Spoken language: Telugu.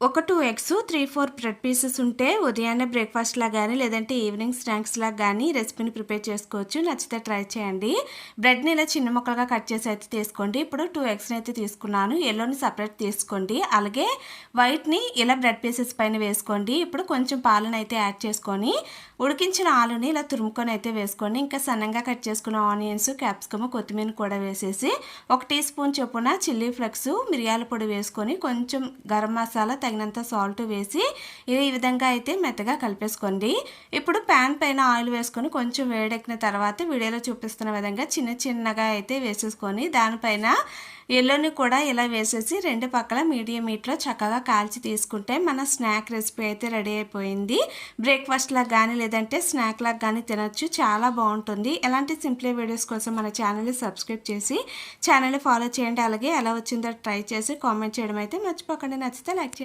ఒక 2 ఎగ్స్, 3, 4 బ్రెడ్ పీసెస్ ఉంటే ఉదయాన్నే బ్రేక్‌ఫాస్ట్‌లా గానీ, లేదంటే ఈవినింగ్ స్నాక్స్‌లా గానీ రెసిపీని ప్రిపేర్ చేసుకోవచ్చు. నచ్చితే ట్రై చేయండి. బ్రెడ్‌ని ఇలా చిన్న ముక్కలుగా కట్ చేసి అయితే తీసుకోండి. ఇప్పుడు 2 ఎగ్స్‌ని అయితే తీసుకున్నాను. యెల్లోని సెపరేట్ తీసుకోండి. అలాగే వైట్‌ని ఇలా బ్రెడ్ పీసెస్ పైన వేసుకోండి. ఇప్పుడు కొంచెం పాలనైతే యాడ్ చేసుకొని, ఉడికించిన ఆలుని ఇలా తురుముకొని అయితే వేసుకోండి. ఇంకా సన్నంగా కట్ చేసుకున్న ఆనియన్స్, క్యాప్సికమ్, కొత్తిమీర కూడా వేసేసి, 1 టీ స్పూన్ చొప్పున చిల్లీ ఫ్లేక్స్, మిరియాల పొడి వేసుకొని, కొంచెం గరం మసాలా తగినంత సాల్ట్ వేసి ఈ విధంగా అయితే మెత్తగా కలిపేసుకోండి. ఇప్పుడు ప్యాన్ పైన ఆయిల్ వేసుకొని కొంచెం వేడెక్కిన తర్వాత వీడియోలో చూపిస్తున్న విధంగా చిన్నగా అయితే వేసేసుకొని దానిపైన ఎల్లోని కూడా ఇలా వేసేసి 2 పక్కల మీడియం హీట్లో చక్కగా కాల్చి తీసుకుంటే మన స్నాక్ రెసిపీ అయితే రెడీ అయిపోయింది. బ్రేక్‌ఫాస్ట్ లాగా కానీ లేదంటే స్నాక్ లాగా కానీ తినొచ్చు. చాలా బాగుంటుంది. ఎలాంటి సింపుల్ వీడియోస్ కోసం మన ఛానల్ని సబ్స్క్రైబ్ చేసి ఛానల్ని ఫాలో చేయండి. అలాగే ఎలా వచ్చిందో ట్రై చేసి కామెంట్ చేయడం అయితే మర్చిపోకండి. నచ్చితే లైక్ చేయండి.